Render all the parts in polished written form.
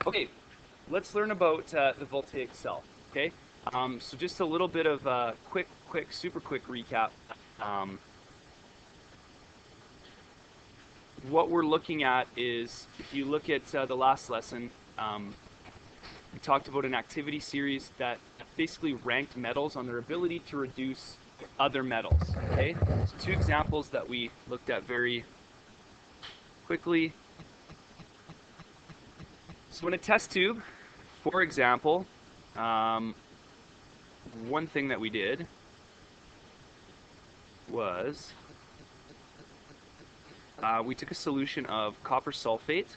Okay, let's learn about the voltaic cell. Okay, so just a little bit of super quick recap. Um, what we're looking at is, if you look at the last lesson, we talked about an activity series that basically ranked metals on their ability to reduce other metals. Okay, so two examples that we looked at very quickly. So in a test tube, for example, one thing that we did was we took a solution of copper sulfate,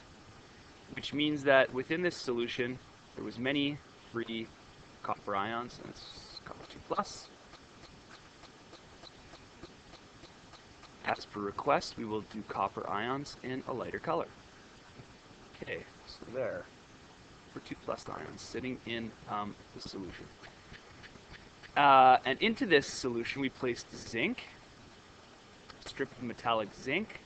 which means that within this solution there was many free copper ions, and it's copper 2+. As per request, we will do copper ions in a lighter color. Okay, so there, for 2+ ions sitting in the solution. And into this solution we placed zinc, a strip of metallic zinc,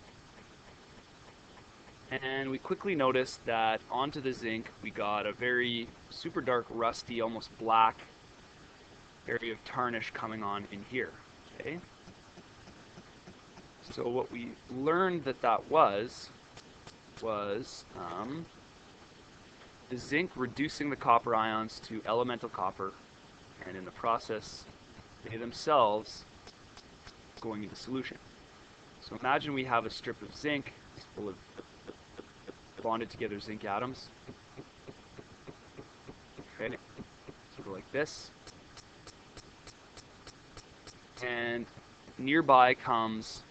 and we quickly noticed that onto the zinc we got a very super dark, rusty, almost black area of tarnish coming on in here. Okay. So what we learned that was the zinc reducing the copper ions to elemental copper, and in the process they themselves going into solution. So imagine we have a strip of zinc full of bonded together zinc atoms. Okay, so go like this. And nearby comes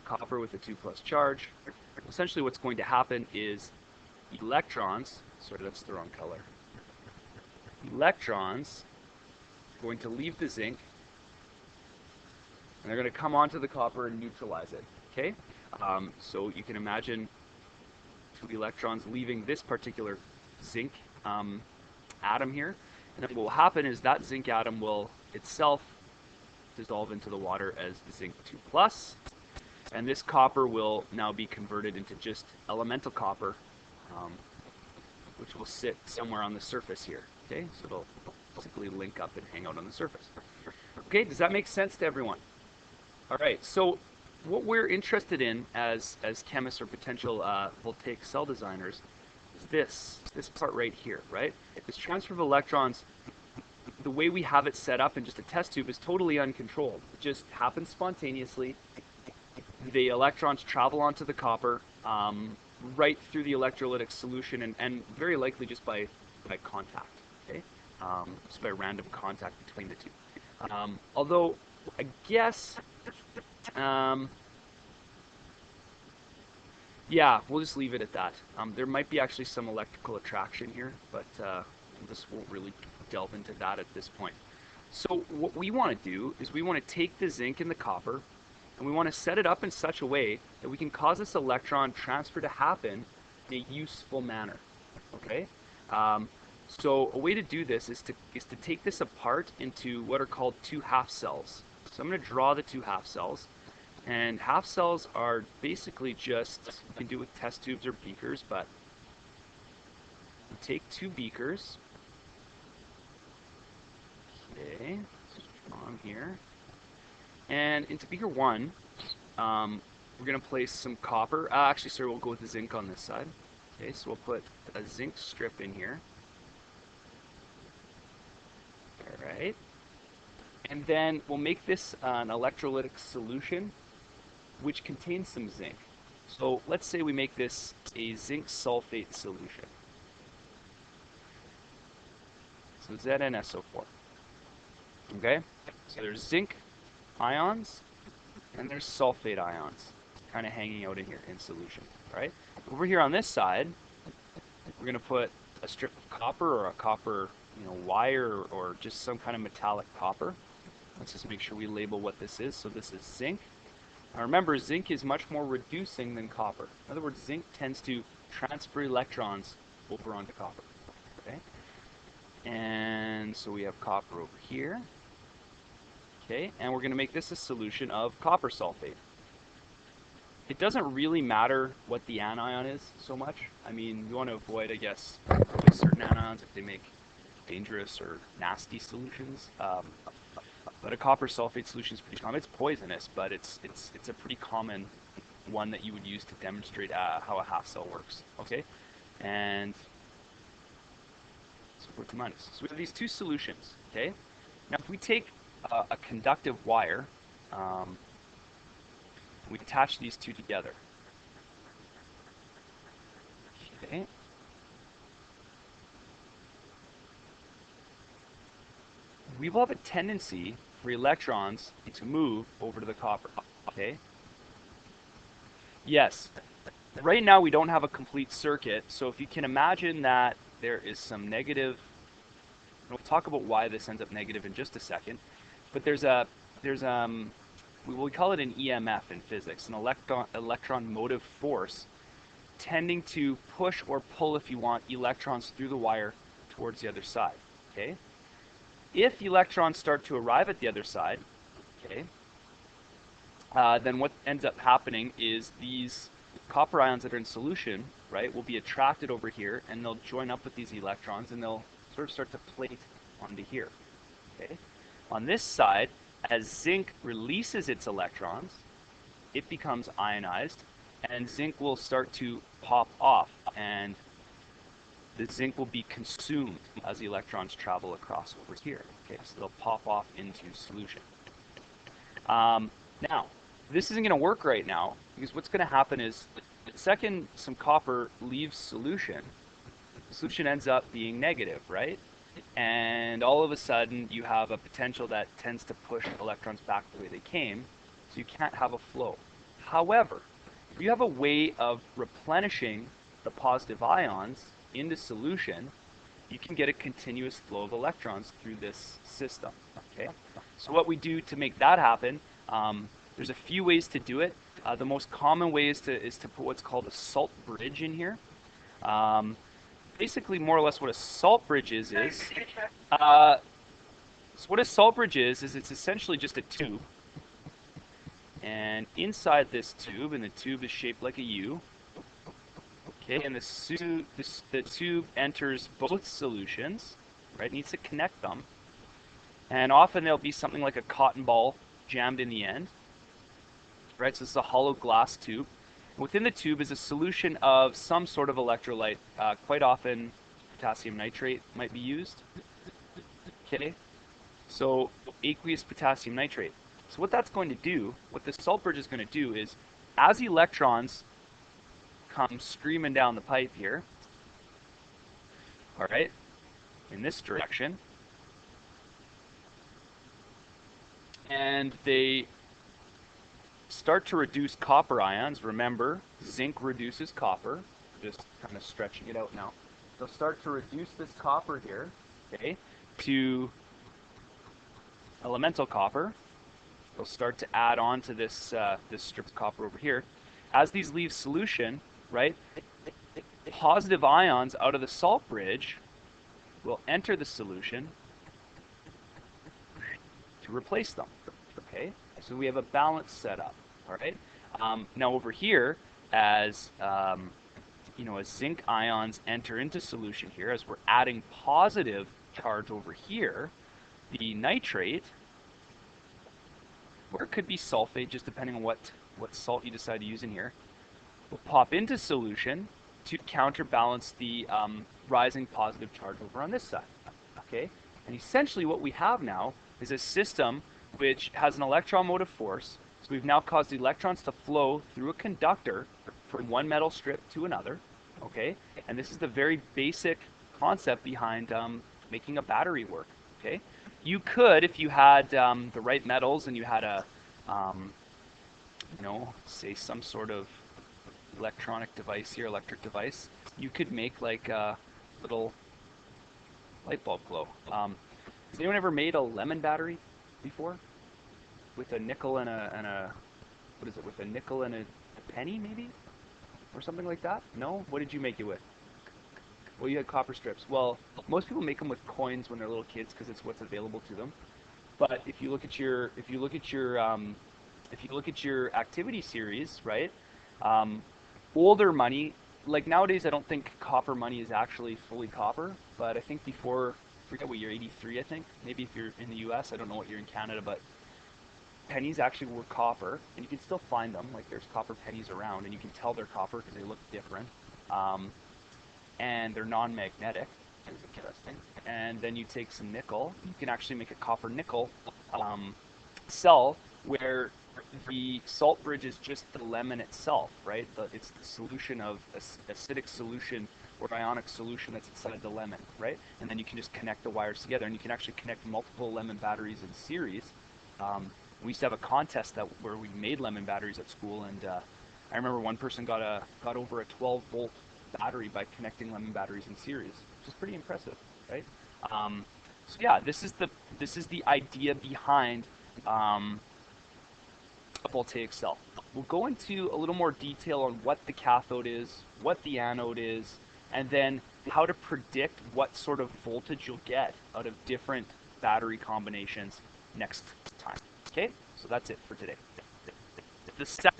copper with a 2+ charge. Essentially what's going to happen is electrons, sorry that's the wrong color, electrons are going to leave the zinc and they're going to come onto the copper and neutralize it. Okay, so you can imagine two electrons leaving this particular zinc atom here, and then what will happen is that zinc atom will itself dissolve into the water as the zinc 2+, and this copper will now be converted into just elemental copper, which will sit somewhere on the surface here. Okay, so it'll simply link up and hang out on the surface. Okay, does that make sense to everyone? All right, so what we're interested in as chemists or potential voltaic cell designers is this part right here, right? This transfer of electrons, the way we have it set up in just a test tube is totally uncontrolled. It just happens spontaneously. The electrons travel onto the copper right through the electrolytic solution, and very likely just by contact, okay? Just by random contact between the two. Although, I guess, yeah, we'll just leave it at that. There might be actually some electrical attraction here, but this won't really delve into that at this point. So what we want to do is we want to take the zinc and the copper, and we want to set it up in such a way that we can cause this electron transfer to happen in a useful manner. Okay? So a way to do this is to take this apart into what are called 2 half cells. So I'm going to draw the 2 half cells. And half cells are basically just, you can do it with test tubes or beakers, but you take 2 beakers. Okay, so draw them here. And into beaker 1, we're going to place some copper. Actually, sorry, we'll go with the zinc on this side. Okay, so we'll put a zinc strip in here. Alright. And then we'll make this an electrolytic solution which contains some zinc. So let's say we make this a zinc sulfate solution. So ZnSO4. Okay? So there's zinc ions and there's sulfate ions kind of hanging out in here in solution. Right? Over here on this side, we're going to put a strip of copper or a copper wire or just some kind of metallic copper. Let's just make sure we label what this is. So this is zinc. Now remember, zinc is much more reducing than copper. In other words, zinc tends to transfer electrons over onto copper. Okay? And so we have copper over here. Okay, and we're going to make this a solution of copper sulfate. it doesn't really matter what the anion is so much. I mean, you want to avoid, I guess, probably certain anions if they make dangerous or nasty solutions. But a copper sulfate solution is pretty common. It's poisonous, but it's a pretty common one that you would use to demonstrate how a half cell works. Okay, and so 4 2 minus. So we have these two solutions. Okay, now if we take a conductive wire, we attach these two together. Okay. We will have a tendency for electrons to move over to the copper. Okay. Yes. Right now we don't have a complete circuit, so if you can imagine that there is some negative, we'll talk about why this ends up negative in just a second, but we call it an EMF in physics, an electron motive force tending to push or pull, if you want, electrons through the wire towards the other side. Okay. If electrons start to arrive at the other side, okay, then what ends up happening is these copper ions that are in solution, right, will be attracted over here, and they'll join up with these electrons, and they'll sort of start to plate onto here. Okay. On this side, as zinc releases its electrons, it becomes ionized, and zinc will start to pop off, and the zinc will be consumed as the electrons travel across over here. Okay, so they'll pop off into solution. Now, this isn't going to work right now, because what's going to happen is the second some copper leaves solution, the solution ends up being negative, right? And all of a sudden, you have a potential that tends to push electrons back the way they came, so you can't have a flow. However, if you have a way of replenishing the positive ions into solution, you can get a continuous flow of electrons through this system. Okay, so what we do to make that happen, there's a few ways to do it. The most common way is to put what's called a salt bridge in here. Basically, more or less, what a salt bridge is. So what a salt bridge is it's essentially just a tube, and inside this tube, and the tube is shaped like a U. Okay, and the tube enters both solutions, right? It needs to connect them. And often there'll be something like a cotton ball jammed in the end, right? So this is a hollow glass tube. Within the tube is a solution of some sort of electrolyte. Quite often, potassium nitrate might be used. Okay, so aqueous potassium nitrate. So what that's going to do, what this salt bridge is going to do is, as electrons come streaming down the pipe here, all right, in this direction, and they start to reduce copper ions. Remember, zinc reduces copper. Just kind of stretching it out now. They'll start to reduce this copper here, okay, to elemental copper. They'll start to add on to this this strip of copper over here. As these leave solution, right, positive ions out of the salt bridge will enter the solution to replace them. Okay, so we have a balance set up. All right. Now over here, as as zinc ions enter into solution here, as we're adding positive charge over here, the nitrate, or it could be sulfate, just depending on what salt you decide to use in here, will pop into solution to counterbalance the rising positive charge over on this side. Okay, and essentially what we have now is a system which has an electron motive force. So we've now caused the electrons to flow through a conductor from one metal strip to another. Okay, and this is the very basic concept behind making a battery work. Okay, you could, if you had the right metals and you had a, say some sort of electronic device here, electric device, you could make like a little light bulb glow. Has anyone ever made a lemon battery before? With a nickel and a what is it? With a nickel and a penny, maybe, or something like that? No. What did you make it with? Well, you had copper strips. Well, most people make them with coins when they're little kids because it's what's available to them. But if you look at your activity series, right? Older money, like nowadays, I don't think copper money is actually fully copper, but I think before, I forget what year, 83, I think. Maybe if you're in the US, I don't know what you're in Canada, but pennies actually were copper, and you can still find them. Like there's copper pennies around, and you can tell they're copper because they look different. Um, and they're non-magnetic. It's interesting. And then you take some nickel. You can actually make a copper nickel cell where the salt bridge is just the lemon itself, right? It's the solution of acidic solution or ionic solution that's inside the lemon, right? And then you can just connect the wires together, and you can actually connect multiple lemon batteries in series. We used to have a contest where we made lemon batteries at school, and I remember one person got over a 12-volt battery by connecting lemon batteries in series, which is pretty impressive, right? So yeah, this is the idea behind a voltaic cell. We'll go into a little more detail on what the cathode is, what the anode is, and then how to predict what sort of voltage you'll get out of different battery combinations next time. Okay, so that's it for today. The